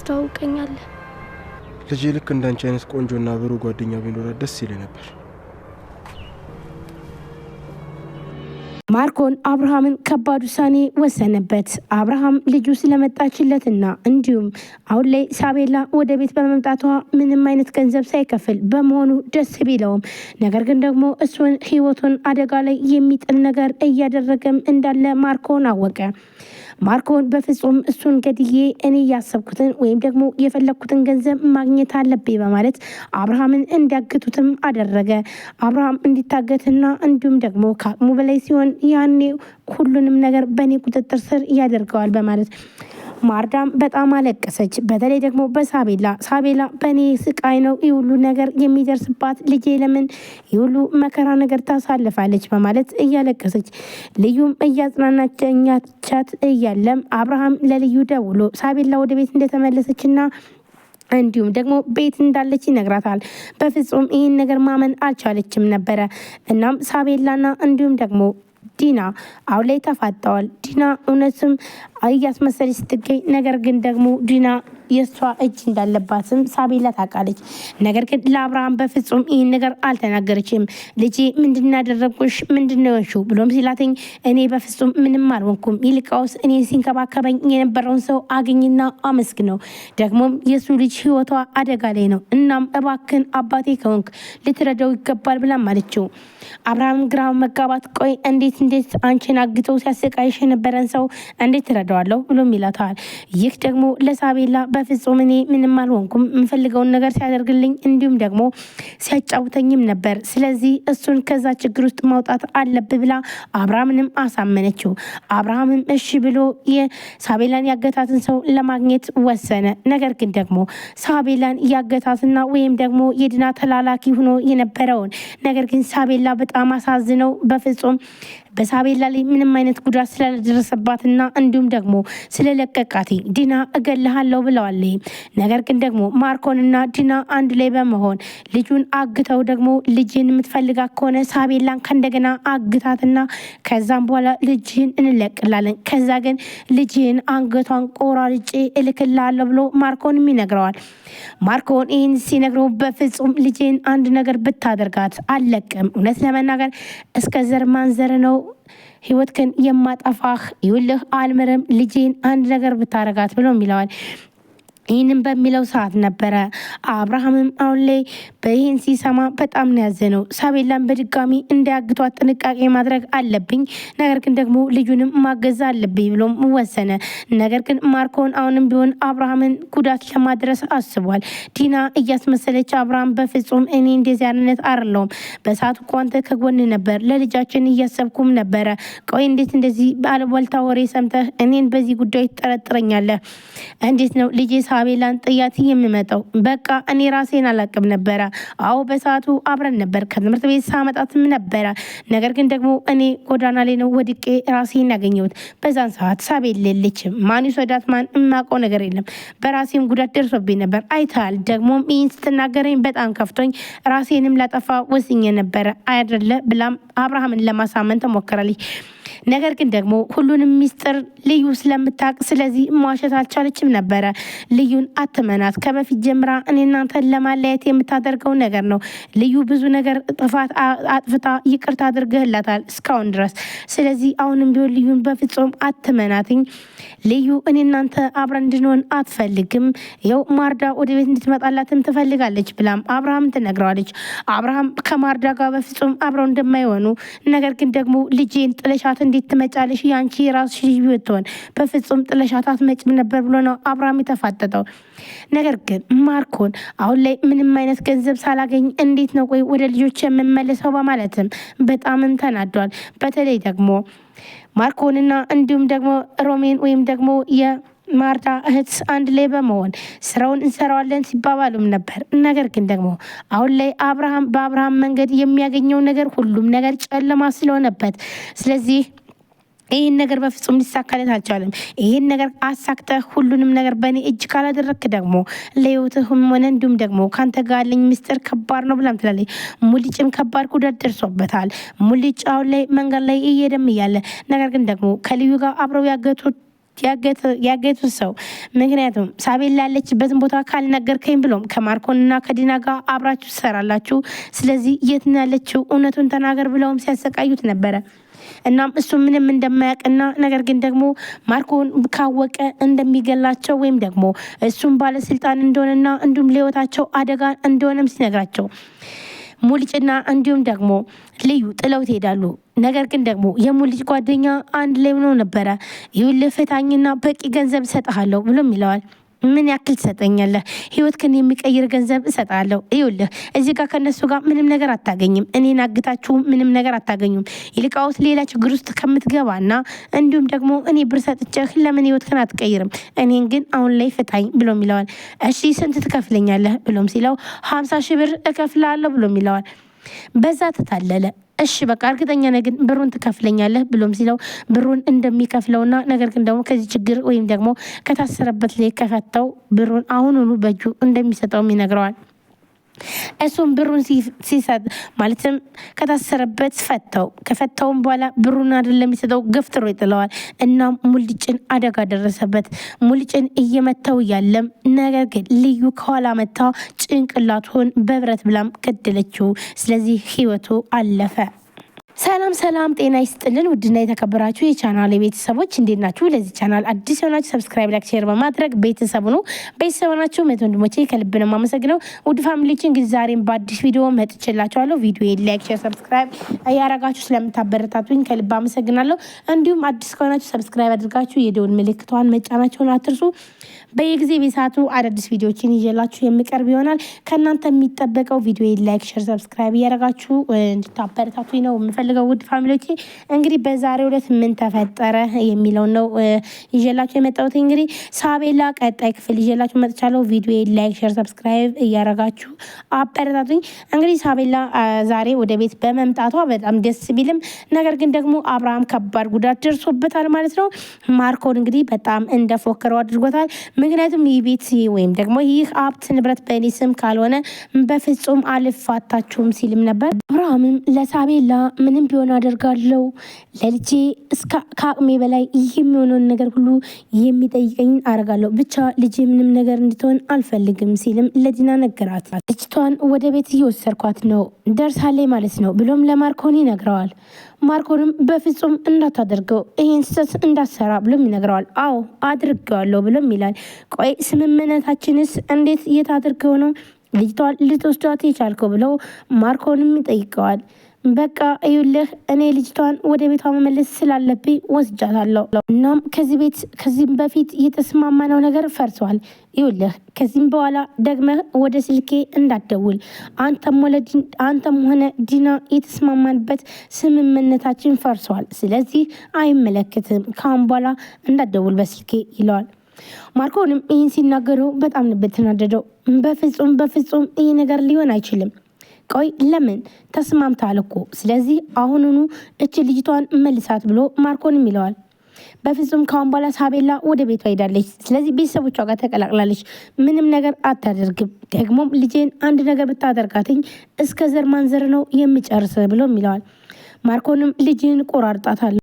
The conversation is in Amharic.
ታስተዋውቀኛለህ? ልጄ ልክ እንዳንቺ አይነት ቆንጆና ብሩህ ጓደኛ ቢኖራት ደስ ይለኝ ነበር። ማርኮን አብርሃምን ከባድ ውሳኔ ወሰነበት። አብርሃም ልጁ ስለመጣችለትና እንዲሁም አሁን ላይ ሳቤላ ወደ ቤት በመምጣቷ ምንም አይነት ገንዘብ ሳይከፍል በመሆኑ ደስ ቢለውም ነገር ግን ደግሞ እሱን ህይወቱን አደጋ ላይ የሚጥል ነገር እያደረገም እንዳለ ማርኮን አወቀ። ማርኮን በፍጹም እሱን ገድዬ እኔ ያሰብኩትን ወይም ደግሞ የፈለግኩትን ገንዘብ ማግኘት አለብኝ በማለት አብርሃምን እንዲያግቱትም አደረገ። አብርሃም እንዲታገትና እንዲሁም ደግሞ ከአቅሙ በላይ ሲሆን ያኔ ሁሉንም ነገር በእኔ ቁጥጥር ስር ያደርገዋል በማለት ማርዳም በጣም አለቀሰች። በተለይ ደግሞ ሳቤላ በእኔ ስቃይ ነው ይህ ሁሉ ነገር የሚደርስባት፣ ልጄ ለምን ይህ ሁሉ መከራ ነገር ታሳልፋለች በማለት እያለቀሰች ልዩም እያጽናናቻት እያለም አብርሃም ለልዩ ደውሎ ሳቤላ ወደ ቤት እንደተመለሰችና እንዲሁም ደግሞ ቤት እንዳለች ይነግራታል። በፍጹም ይህን ነገር ማመን አልቻለችም ነበረ። እናም ሳቤላና እንዲሁም ደግሞ ዲና አሁን ላይ ተፋጠዋል። ዲና እውነትም እያስመሰለች ስትገኝ ነገር ግን ደግሞ ዲና የእሷ እጅ እንዳለባትም ሳቤላ ታውቃለች። ነገር ግን ለአብርሃም በፍጹም ይህን ነገር አልተናገረችም። ልጄ ምንድናደረጉሽ ምንድነው ብሎም ሲላተኝ እኔ በፍጹም ምንም አልሆንኩም፣ ይልቃውስ እኔ ሲንከባከበኝ የነበረውን ሰው አገኝና አመስግነው፣ ደግሞም የሱ ልጅ ህይወቷ አደጋ ላይ ነው። እናም እባክን አባቴ ከሆንክ ልትረዳው ይገባል ብላም አለችው። አብርሃም ግራ መጋባት ቆይ እንዴት አንቺን አግተው ሲያሰቃይሽ የነበረን ሰው እንዴት ትረዳዋለሁ ብሎም ይላታል። ይህ ደግሞ ለሳቤላ በፍጹም እኔ ምንም አልሆንኩም፣ የምፈልገውን ነገር ሲያደርግልኝ እንዲሁም ደግሞ ሲያጫውተኝም ነበር። ስለዚህ እሱን ከዛ ችግር ውስጥ ማውጣት አለብህ ብላ አብርሃምንም አሳመነችው። አብርሃምም እሺ ብሎ የሳቤላን ያገታትን ሰው ለማግኘት ወሰነ። ነገር ግን ደግሞ ሳቤላን ያገታትና ወይም ደግሞ የዲና ተላላኪ ሆኖ የነበረውን ነገር ግን ሳቤላ በጣም አሳዝነው በፍጹም በሳቤላ ላይ ምንም አይነት ጉዳት ስለደረሰባትና እንዲሁም ደግሞ ስለለቀቃት ዲና እገልሃለሁ ብለዋል። ነገር ግን ደግሞ ማርኮንና ዲና አንድ ላይ በመሆን ልጁን አግተው ደግሞ ልጅን የምትፈልጋ ከሆነ ሳቤላን ከእንደገና አግታትና ከዛም በኋላ ልጅህን እንለቅላለን፣ ከዛ ግን ልጅህን አንገቷን ቆራርጬ እልክላለሁ ብሎ ማርኮንም ይነግረዋል። ማርኮን ይህን ሲነግረው በፍጹም ልጅን አንድ ነገር ብታደርጋት አልለቅም፣ እውነት ለመናገር እስከ ዘር ማንዘር ነው ህይወትክን የማጠፋህ፣ ይውልህ አልምርም፣ ልጄን አንድ ነገር ብታረጋት ብሎ ይለዋል። ይህንን በሚለው ሰዓት ነበረ አብርሃምም አሁን ላይ በይህን ሲሰማ በጣም ነው ያዘነው። ሳቤላን በድጋሚ እንዳያግቷት ጥንቃቄ ማድረግ አለብኝ፣ ነገር ግን ደግሞ ልጁንም ማገዝ አለብኝ ብሎም ወሰነ። ነገር ግን ማርኮን አሁንም ቢሆን አብርሃምን ጉዳት ለማድረስ አስቧል። ዲና እያስመሰለች አብርሃም በፍጹም እኔ እንደዚህ አይነት አይደለሁም፣ በሰዓቱ እኮ አንተ ከጎን ነበር፣ ለልጃችን እያሰብኩም ነበረ። ቆይ እንዴት እንደዚህ ባለቦልታ ወሬ ሰምተህ እኔን በዚህ ጉዳይ ትጠረጥረኛለህ? እንዴት ነው ልጄ ሳቤላን ጥያት የምመጣው? በቃ እኔ ራሴን አላቅም ነበረ። አዎ በሰዓቱ አብረን ነበር፣ ከትምህርት ቤት ሳመጣትም ነበረ። ነገር ግን ደግሞ እኔ ጎዳና ላይ ነው ወድቄ ራሴን ያገኘሁት። በዛን ሰዓት ሳቤላ የለችም። ማን ይወዳት ማን የማውቀው ነገር የለም። በራሴም ጉዳት ደርሶብኝ ነበር። አይተሃል። ደግሞም ይህን ስትናገረኝ በጣም ከፍቶኝ ራሴንም ላጠፋ ወስኜ ነበረ አይደለ ብላም አብርሃምን ለማሳመን ተሞክራለች። ነገር ግን ደግሞ ሁሉንም ሚስጥር ልዩ ስለምታውቅ ስለዚህ መዋሸት አልቻለችም ነበረ። ልዩን አትመናት። ከበፊት ጀምራ እኔ እናንተን ለማለያየት የምታደርገው ነገር ነው። ልዩ ብዙ ነገር ጥፋት አጥፍታ ይቅርታ አድርገህላታል እስካሁን ድረስ። ስለዚህ አሁንም ቢሆን ልዩን በፍጹም አትመናትኝ። ልዩ እኔ እናንተ አብረን እንድንሆን አትፈልግም። ይኸው ማርዳ ወደ ቤት እንድትመጣላትም ትፈልጋለች ብላም አብርሃም ትነግረዋለች። አብርሃም ከማርዳ ጋር በፍጹም አብረው እንደማይሆኑ ነገር ግን ደግሞ ልጄን ጥለሻት እንዴት ትመጫለሽ? ያንቺ ራስሽ ልጅ ብትሆን በፍጹም ጥለሻት አትመጭም ነበር ብሎ ነው አብርሃም የተፋጠጠው። ነገር ግን ማርኮን አሁን ላይ ምንም አይነት ገንዘብ ሳላገኝ እንዴት ነው ቆይ ወደ ልጆች የምመለሰው በማለትም በጣምም ተናዷል። በተለይ ደግሞ ማርኮንና እንዲሁም ደግሞ ሮሜን ወይም ደግሞ ማርታ እህት አንድ ላይ በመሆን ስራውን እንሰራዋለን ሲባባሉም ነበር። ነገር ግን ደግሞ አሁን ላይ በአብርሃም መንገድ የሚያገኘው ነገር ሁሉም ነገር ጨለማ ስለሆነበት ስለዚህ ይህን ነገር በፍጹም ሊሳካለት አልቻለም። ይህን ነገር አሳክተህ ሁሉንም ነገር በእኔ እጅ ካላደረክ ደግሞ ለህይወትህም ሆነ እንዲሁም ደግሞ ከአንተ ጋር ያለኝ ምስጢር ከባድ ነው ብላም ትላለች። ሙልጭም ከባድ ጉዳት ደርሶበታል። ሙልጭ አሁን ላይ መንገድ ላይ እየሄደም እያለ ነገር ግን ደግሞ ከልዩ ጋር አብረው ያገቱት ያገቱት ሰው። ምክንያቱም ሳቤላ ያለችበትን ቦታ ካልነገርከኝ ብሎም ከማርኮንና ከዲና ጋር አብራችሁ ትሰራላችሁ፣ ስለዚህ የት ነው ያለችው እውነቱን ተናገር ብለውም ሲያሰቃዩት ነበረ። እናም እሱ ምንም እንደማያውቅና ነገር ግን ደግሞ ማርኮን ካወቀ እንደሚገላቸው ወይም ደግሞ እሱም ባለስልጣን እንደሆነና እንዲሁም ለህይወታቸው አደጋ እንደሆነም ሲነግራቸው ሙልጭና እንዲሁም ደግሞ ልዩ ጥለው ትሄዳሉ። ነገር ግን ደግሞ የሙልጭ ጓደኛ አንድ ላይ ሆኖ ነበረ። ይኸውልህ ፍታኝና በቂ ገንዘብ እሰጥሃለሁ ብሎም ይለዋል። ምን ያክል ትሰጠኛለህ? ህይወትህን የሚቀይር ገንዘብ እሰጥሃለሁ። ይኸውልህ እዚህ ጋር ከነሱ ጋር ምንም ነገር አታገኝም። እኔን አግታችሁ ምንም ነገር አታገኙም። ይልቃውስ ሌላ ችግር ውስጥ ከምትገባና እንዲሁም ደግሞ እኔ ብር ሰጥቼህ ለምን ህይወትህን አትቀይርም? እኔን ግን አሁን ላይ ፍታኝ ብሎም ይለዋል። እሺ ስንት ትከፍለኛለህ ብሎም ሲለው 50,000 ብር እከፍላለሁ ብሎም ይለዋል። በዛ ተታለለ። እሺ በቃ እርግጠኛ ነህ ግን ብሩን ትከፍለኛለህ ብሎም ሲለው ብሩን እንደሚከፍለውና ነገር ግን ደግሞ ከዚህ ችግር ወይም ደግሞ ከታሰረበት ላይ ከፈተው ብሩን አሁኑኑ በእጁ እንደሚሰጠውም ይነግረዋል። እሱም ብሩን ሲሰጥ ማለትም ከታሰረበት ከፈተውም በኋላ ብሩን አይደለም የሚሰጠው ገፍትሮ ይጥለዋል። እናም ሙልጭን አደጋ ደረሰበት። ሙልጭን እየመታው ያለም ነገር ግን ልዩ ከኋላ መታ ጭንቅላቱን በብረት ብላም ገደለችው። ስለዚህ ህይወቱ አለፈ። ሰላም ጤና ይስጥልን። ውድና የተከበራችሁ የቻናል ቤተሰቦች እንዴት ናችሁ? ለዚህ ቻናል አዲስ የሆናችሁ ሰብስክራይብ፣ ላይክ፣ ሼር በማድረግ ቤተሰቡ ነው። ቤተሰቡ ናችሁ ወንድሞቼ ከልብ ነው የማመሰግነው። ውድ ፋሚሊዎች እንግዲህ ዛሬም በአዲስ ቪዲዮ መጥቼላችኋለሁ። ቪዲዮ ላይክ፣ ሼር፣ ሰብስክራይብ እያረጋችሁ ስለምታበረታቱኝ ከልብ አመሰግናለሁ። እንዲሁም አዲስ ከሆናችሁ ሰብስክራይብ አድርጋችሁ የደውል ምልክቷን መጫናችሁን አትርሱ። በየጊዜ በሰዓቱ አዳዲስ ቪዲዮዎችን ይዤላችሁ የሚቀርብ ይሆናል። ከእናንተ የሚጠበቀው ቪዲዮ ላይክ፣ ሼር፣ ሰብስክራይብ እያረጋችሁ እንድታበረታቱኝ ነው የምፈልገው። ውድ ፋሚሊዎቼ እንግዲህ በዛሬው ዕለት ምን ተፈጠረ የሚለው ነው ይዤላችሁ የመጣሁት። እንግዲህ ሳቤላ ቀጣይ ክፍል ይዤላችሁ መጥቻለሁ። ቪዲዮ ላይክ፣ ሼር፣ ሰብስክራይብ እያረጋችሁ አበረታቱኝ። እንግዲህ ሳቤላ ዛሬ ወደ ቤት በመምጣቷ በጣም ደስ ቢልም ነገር ግን ደግሞ አብርሃም ከባድ ጉዳት ደርሶበታል ማለት ነው። ማርኮን እንግዲህ በጣም እንደፎከረው አድርጎታል። ምክንያቱም ይህ ቤት ወይም ደግሞ ይህ ሀብት ንብረት በእኔ ስም ካልሆነ በፍጹም አልፋታችሁም ሲልም ነበር። አብርሃምም ለሳቤላ ምንም ቢሆን አደርጋለሁ ለልጄ ከአቅሜ በላይ ይህ የሚሆነውን ነገር ሁሉ የሚጠይቀኝ አደርጋለሁ፣ ብቻ ልጄ ምንም ነገር እንድትሆን አልፈልግም ሲልም ለዲና ነገራት። ልጅቷን ወደ ቤት እየወሰድኳት ነው ደርሳለች ማለት ነው ብሎም ለማርኮን ይነግረዋል። ማርኮንም በፍጹም እንዳታደርገው ይህን ስህተት እንዳሰራ ብሎም ይነግረዋል። አዎ አድርገዋለሁ ብሎም ይላል። ቆይ ስምምነታችንስ እንዴት እየታደርገው ነው ልጅቷን ልትወስዷት የቻልከው ብለው ማርኮንም ይጠይቀዋል። በቃ ይኸውልህ እኔ ልጅቷን ወደ ቤቷ መመለስ ስላለብኝ ወስጃታለሁ። እናም ከዚህም በፊት የተስማማነው ነገር ፈርሷል። ይኸውልህ ከዚህም በኋላ ደግመህ ወደ ስልኬ እንዳትደውል። አንተም ሆነ ዲና የተስማማንበት ስምምነታችን ፈርሷል። ስለዚህ አይመለከትም። ከአሁን በኋላ እንዳትደውል በስልኬ ይለዋል። ማርኮንም ይህን ሲናገረው በጣም ነበር የተናደደው። በፍጹም ይህ ነገር ሊሆን አይችልም። ቆይ ለምን ተስማምታል እኮ ስለዚህ አሁኑኑ እች ልጅቷን መልሳት ብሎ ማርኮንም ይለዋል። በፍጹም ካሁን በኋላ ሳቤላ ወደ ቤቷ ሄዳለች። ስለዚህ ቤተሰቦቿ ጋር ተቀላቅላለች። ምንም ነገር አታደርግም። ደግሞም ልጄን አንድ ነገር ብታደርጋትኝ እስከ ዘር ማንዘር ነው የሚጨርስ ብሎም ይለዋል። ማርኮንም ልጅን ቆራርጣታል